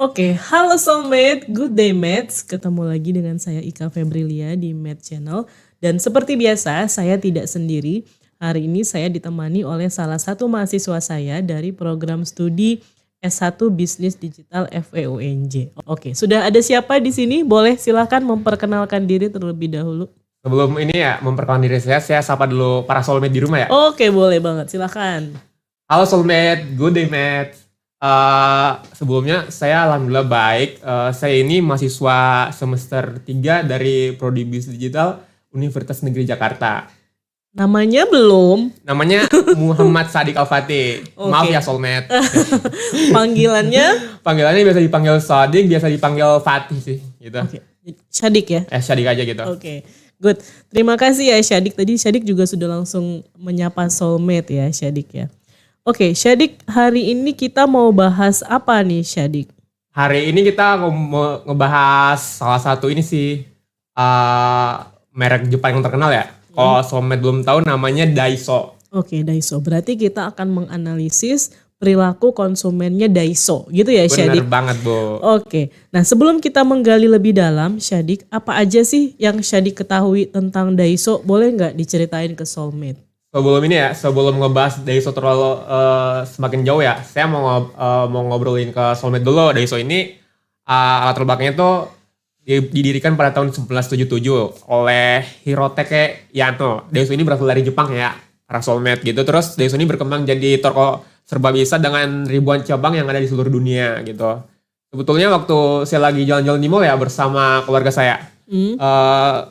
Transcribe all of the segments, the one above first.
Oke, halo soulmate, good day mates. Ketemu lagi dengan saya Ika Febrilia di Mate Channel. Dan seperti biasa, saya tidak sendiri. Hari ini saya ditemani oleh salah satu mahasiswa saya dari program studi S1 Bisnis Digital FEUNJ. Oke, sudah ada siapa di sini? Boleh silakan memperkenalkan diri terlebih dahulu. Sebelum ini ya memperkenalkan diri saya sapa dulu para soulmate di rumah ya. Oke, boleh banget, silakan. Halo soulmate, good day mate. Sebelumnya saya alhamdulillah baik. Saya ini mahasiswa semester 3 dari Prodi Bisnis Digital Universitas Negeri Jakarta. Namanya belum? Namanya Muhammad Sadik Al-Fatih. Maaf Oke. ya soulmate. Panggilannya? Panggilannya biasa dipanggil Sadik, biasa dipanggil Fatih sih gitu. Oke, Syadik ya? Sadik aja gitu. Oke, good. Terima kasih ya Syadik. Tadi Syadik juga sudah langsung menyapa soulmate ya Syadik ya. Oke, Syadik, hari ini kita mau bahas apa nih Syadik? Hari ini kita mau ngebahas salah satu ini sih merek Jepang yang terkenal ya. Kalau soulmate belum tahu namanya Daiso. Oke, Daiso. Berarti kita akan menganalisis perilaku konsumennya Daiso, gitu ya Syadik? Bener banget Bu. Oke, nah sebelum kita menggali lebih dalam, Syadik, apa aja sih yang Syadik ketahui tentang Daiso? Boleh nggak diceritain ke soulmate? Sebelum ngebahas Daiso terlalu semakin jauh ya, saya mau ngobrolin ke soulmate dulu. Daiso ini alat belakangnya tuh didirikan pada tahun 1977 oleh Hirotake Yano. Daiso ini berasal dari Jepang ya, para soulmate gitu. Terus Daiso ini berkembang jadi toko serba bisa dengan ribuan cabang yang ada di seluruh dunia gitu. Sebetulnya waktu saya lagi jalan-jalan di mall ya bersama keluarga saya,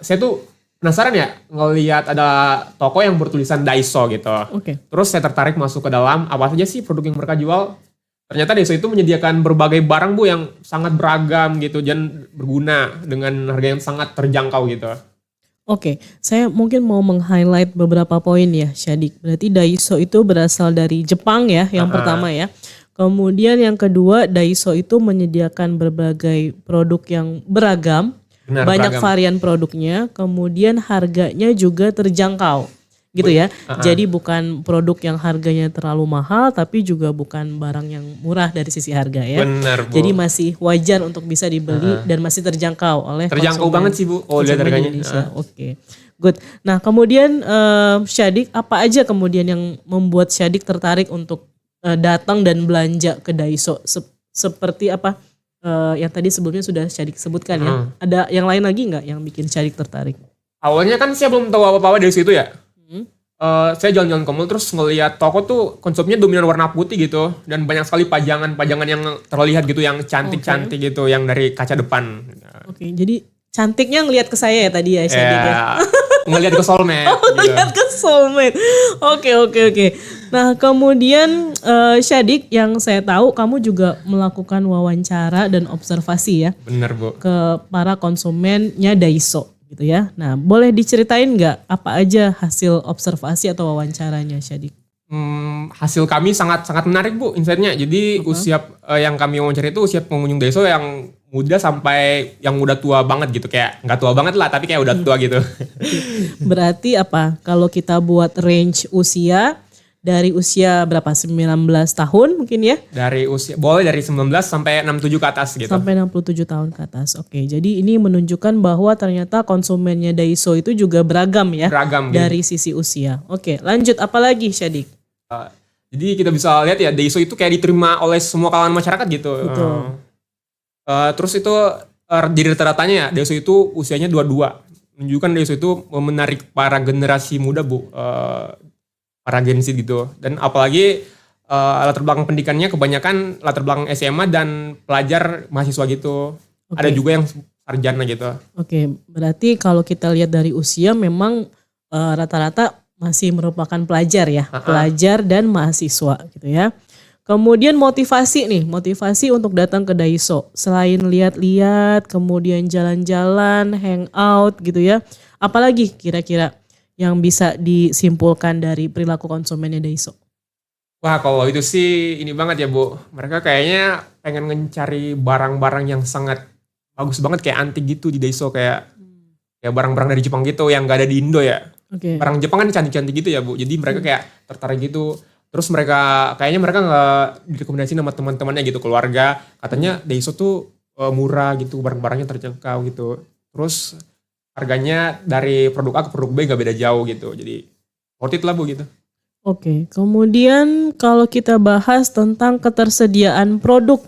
saya tuh penasaran ya ngelihat ada toko yang bertulisan Daiso gitu. Oke. Terus saya tertarik masuk ke dalam, apa saja sih produk yang mereka jual. Ternyata Daiso itu menyediakan berbagai barang Bu yang sangat beragam gitu dan berguna dengan harga yang sangat terjangkau gitu. Oke, saya mungkin mau meng-highlight beberapa poin ya, Syadik. Berarti Daiso itu berasal dari Jepang ya, yang pertama ya. Kemudian yang kedua, Daiso itu menyediakan berbagai produk yang beragam, Benar, banyak beragam. varian produknya, kemudian harganya juga terjangkau. Gitu ya. Jadi bukan produk yang harganya terlalu mahal, tapi juga bukan barang yang murah dari sisi harga ya. Benar Bu. Jadi masih wajar untuk bisa dibeli dan masih terjangkau oleh Terjangkau konsumen. banget sih Bu, kalau lihat Konsumen harganya. Indonesia. Oke, good. Nah kemudian Syadik, apa aja kemudian yang membuat Syadik tertarik untuk datang dan belanja ke Daiso? Seperti apa yang tadi sebelumnya sudah Syadik sebutkan ya. Ada yang lain lagi nggak yang bikin Syadik tertarik? Awalnya kan saya belum tahu apa-apa dari situ ya. Saya jalan-jalan ke mall terus ngelihat toko tuh konsepnya dominan warna putih gitu dan banyak sekali pajangan-pajangan yang terlihat gitu yang cantik-cantik gitu yang dari kaca depan. Oke, jadi cantiknya ngelihat ke saya ya tadi ya Syadik ya. Ngelihat ke soulmate gitu. Lihat ke soulmate. Oke. Nah kemudian Syadik, yang saya tahu kamu juga melakukan wawancara dan observasi ya Bener Bu. ke para konsumennya Daiso gitu ya. Nah boleh diceritain nggak apa aja hasil observasi atau wawancaranya Syadik? Hasil kami sangat menarik Bu insight-nya. Jadi usia yang kami wawancara itu usia pengunjung Daiso yang muda sampai yang udah tua banget gitu. Kayak nggak tua banget lah tapi kayak udah tua gitu. Berarti apa? Kalau kita buat range usia dari usia berapa? 19 tahun mungkin ya? Boleh dari 19 sampai 67 ke atas gitu. Sampai 67 tahun ke atas. Oke, jadi ini menunjukkan bahwa ternyata konsumennya Daiso itu juga beragam ya. Beragam gitu. Dari sisi usia. Oke, lanjut apa lagi Syadik? Jadi kita bisa lihat ya Daiso itu kayak diterima oleh semua kalangan masyarakat gitu. Betul. Terus itu jadi rata-ratanya ya Daiso itu usianya 22. Menunjukkan Daiso itu menarik para generasi muda Bu. Para Gen Z gitu. Dan apalagi latar belakang pendidikannya kebanyakan latar belakang SMA dan pelajar mahasiswa gitu. Ada juga yang sarjana gitu. Oke, berarti kalau kita lihat dari usia memang rata-rata masih merupakan pelajar ya. Pelajar dan mahasiswa gitu ya. Kemudian motivasi untuk datang ke Daiso. Selain lihat-lihat, kemudian jalan-jalan, hangout gitu ya. Apalagi kira-kira yang bisa disimpulkan dari perilaku konsumennya Daiso? Wah kalau itu sih ini banget ya Bu. Mereka kayaknya pengen mencari barang-barang yang sangat bagus banget kayak antik gitu di Daiso. Kayak barang-barang dari Jepang gitu yang gak ada di Indo ya. Oke. Barang Jepang kan cantik-cantik gitu ya Bu. Jadi mereka kayak tertarik gitu. Terus kayaknya mereka nggak direkomendasi sama teman-temannya gitu, keluarga. Katanya Daiso tuh murah gitu, barang-barangnya terjangkau gitu. Terus harganya dari produk A ke produk B nggak beda jauh gitu. Jadi worth it lah Bu gitu. Oke, kemudian kalau kita bahas tentang ketersediaan produk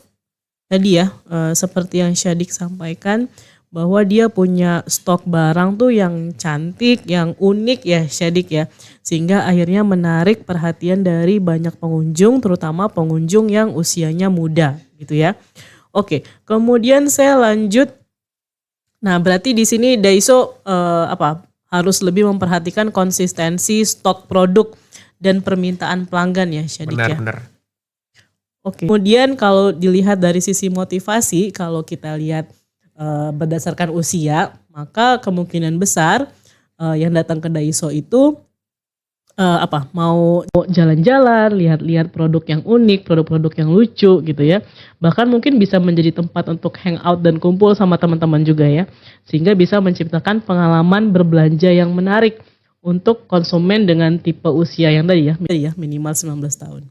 tadi ya, seperti yang Syadik sampaikan bahwa dia punya stok barang tuh yang cantik, yang unik ya Syadik ya, sehingga akhirnya menarik perhatian dari banyak pengunjung, terutama pengunjung yang usianya muda gitu ya. Oke, kemudian saya lanjut. Nah, berarti di sini Daiso harus lebih memperhatikan konsistensi stok produk dan permintaan pelanggan ya Syadik ya. Benar. Oke. Kemudian kalau dilihat dari sisi motivasi, kalau kita lihat berdasarkan usia, maka kemungkinan besar yang datang ke Daiso itu mau jalan-jalan, lihat-lihat produk yang unik, produk-produk yang lucu gitu ya. Bahkan mungkin bisa menjadi tempat untuk hangout dan kumpul sama teman-teman juga ya. Sehingga bisa menciptakan pengalaman berbelanja yang menarik untuk konsumen dengan tipe usia yang tadi ya, minimal 19 tahun.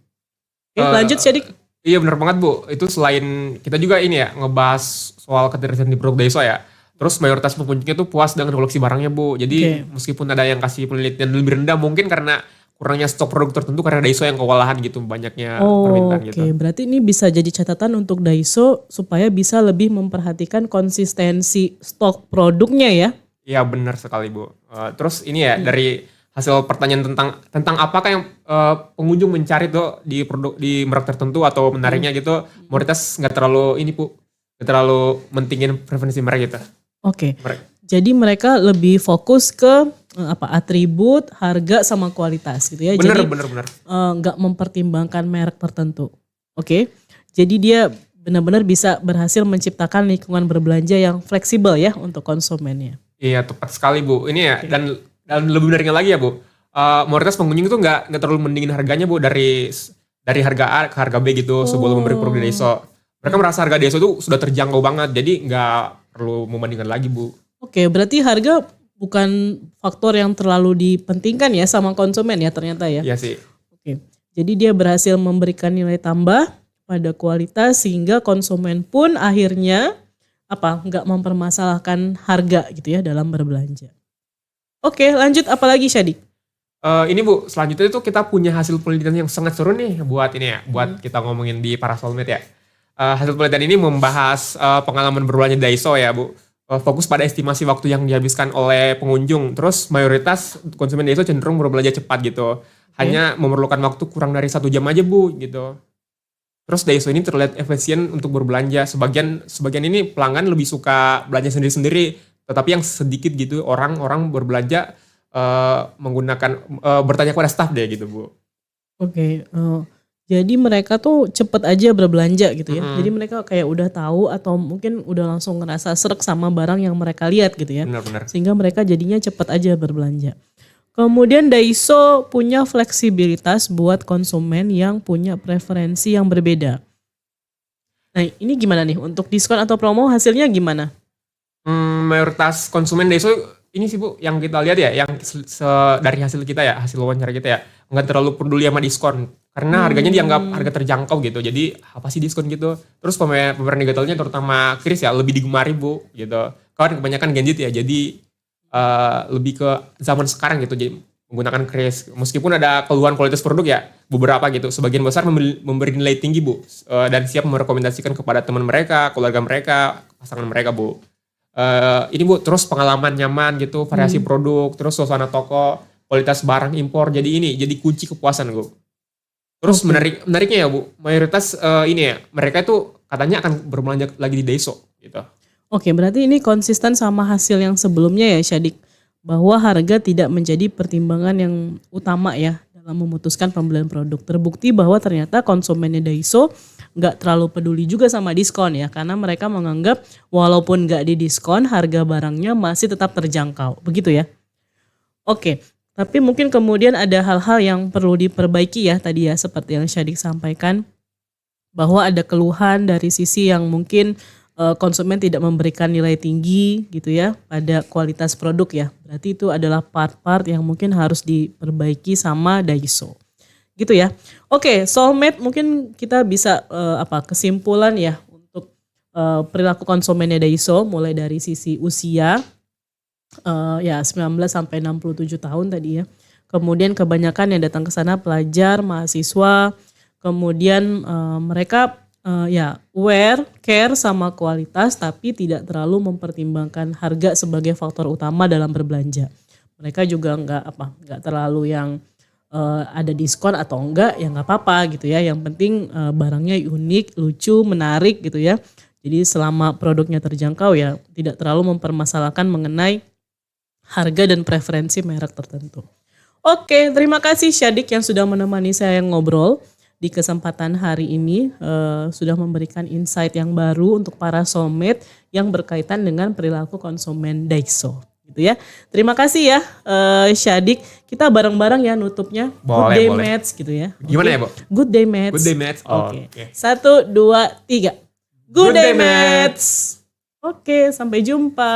Oke, lanjut Syadik. Iya benar banget Bu. Itu selain kita juga ini ya ngebahas soal ketersediaan di produk Daiso ya. Terus mayoritas pengunjungnya tuh puas dengan koleksi barangnya Bu. Jadi meskipun ada yang kasih penelitian lebih rendah mungkin karena kurangnya stok produk tertentu karena Daiso yang kewalahan gitu banyaknya permintaan gitu. Oke, berarti ini bisa jadi catatan untuk Daiso supaya bisa lebih memperhatikan konsistensi stok produknya ya. Iya benar sekali Bu. Terus ini ya dari hasil pertanyaan tentang apakah yang pengunjung mencari tuh di produk di merek tertentu atau menariknya gitu, mayoritas nggak terlalu ini Bu, nggak terlalu mentingin preferensi merek gitu. Oke. Jadi mereka lebih fokus ke atribut, harga sama kualitas gitu ya. Benar. Nggak mempertimbangkan merek tertentu. Oke. Jadi dia benar-benar bisa berhasil menciptakan lingkungan berbelanja yang fleksibel ya untuk konsumennya. Iya tepat sekali Bu. Ini ya dan lebih menariknya lagi ya Bu. Mayoritas pengunjung itu nggak terlalu mendingin harganya Bu dari harga A ke harga B gitu sebelum memberi produk Daiso. Mereka merasa harga Daiso itu sudah terjangkau banget, jadi nggak perlu membandingkan lagi Bu. Oke, berarti harga bukan faktor yang terlalu dipentingkan ya sama konsumen ya ternyata ya. Iya sih. Oke, jadi dia berhasil memberikan nilai tambah pada kualitas sehingga konsumen pun akhirnya nggak mempermasalahkan harga gitu ya dalam berbelanja. Oke, lanjut apa lagi Syadik? Ini Bu, selanjutnya itu kita punya hasil penelitian yang sangat seru nih buat ini ya, buat kita ngomongin di para soulmate ya. Hasil penelitian ini membahas pengalaman berbelanja Daiso ya Bu. Fokus pada estimasi waktu yang dihabiskan oleh pengunjung. Terus mayoritas konsumen Daiso cenderung berbelanja cepat gitu. Hanya memerlukan waktu kurang dari 1 jam aja Bu gitu. Terus Daiso ini terlihat efisien untuk berbelanja. Sebagian ini pelanggan lebih suka belanja sendiri-sendiri. Tetapi yang sedikit gitu orang berbelanja menggunakan bertanya kepada staff deh gitu Bu. Oke. Jadi mereka tuh cepet aja berbelanja gitu ya. Jadi mereka kayak udah tahu atau mungkin udah langsung ngerasa srek sama barang yang mereka lihat gitu ya. Benar. Sehingga mereka jadinya cepet aja berbelanja. Kemudian Daiso punya fleksibilitas buat konsumen yang punya preferensi yang berbeda. Nah ini gimana nih untuk diskon atau promo hasilnya gimana? Mayoritas konsumen Daiso ini sih Bu yang kita lihat ya, yang dari hasil kita ya, hasil wawancara kita ya, nggak terlalu peduli sama diskon karena harganya dianggap harga terjangkau gitu. Jadi apa sih diskon gitu? Terus pemeran digitalnya terutama Kris ya lebih digemari Bu gitu. Kan kebanyakan Gen Z ya, jadi lebih ke zaman sekarang gitu, jadi menggunakan Kris. Meskipun ada keluhan kualitas produk ya beberapa gitu, sebagian besar memberi nilai tinggi Bu dan siap merekomendasikan kepada teman mereka, keluarga mereka, pasangan mereka Bu. Ini Bu, terus pengalaman nyaman gitu, variasi produk, terus suasana toko, kualitas barang impor, jadi kunci kepuasan Bu. Terus menariknya ya Bu, mayoritas ini ya, mereka itu katanya akan berbelanja lagi di Daiso gitu. Oke, berarti ini konsisten sama hasil yang sebelumnya ya Syadik, bahwa harga tidak menjadi pertimbangan yang utama ya dalam memutuskan pembelian produk. Terbukti bahwa ternyata konsumennya Daiso nggak terlalu peduli juga sama diskon ya, karena mereka menganggap walaupun nggak didiskon harga barangnya masih tetap terjangkau, begitu ya. Oke, tapi mungkin kemudian ada hal-hal yang perlu diperbaiki ya tadi ya, seperti yang Syadik sampaikan bahwa ada keluhan dari sisi yang mungkin konsumen tidak memberikan nilai tinggi gitu ya pada kualitas produk ya. Berarti itu adalah part-part yang mungkin harus diperbaiki sama Daiso. gitu ya. Oke, soulmate mungkin kita bisa kesimpulan ya untuk perilaku konsumennya Daiso mulai dari sisi usia 19 sampai 67 tahun tadi ya. Kemudian kebanyakan yang datang ke sana pelajar, mahasiswa, kemudian mereka aware, care sama kualitas tapi tidak terlalu mempertimbangkan harga sebagai faktor utama dalam berbelanja. Mereka juga nggak terlalu yang ada diskon atau enggak ya nggak apa-apa gitu ya. Yang penting barangnya unik, lucu, menarik gitu ya. Jadi selama produknya terjangkau ya tidak terlalu mempermasalahkan mengenai harga dan preferensi merek tertentu. Oke, terima kasih Syadik yang sudah menemani saya ngobrol di kesempatan hari ini. Sudah memberikan insight yang baru untuk para soulmate yang berkaitan dengan perilaku konsumen Daiso. Gitu ya. Terima kasih ya Syadik. Kita bareng-barang ya nutupnya. Good day mates gitu ya. Gimana ya, Bu? Good day mates. Good day mates. Oke. 1, 2, 3. Good day mates. Oke, sampai jumpa.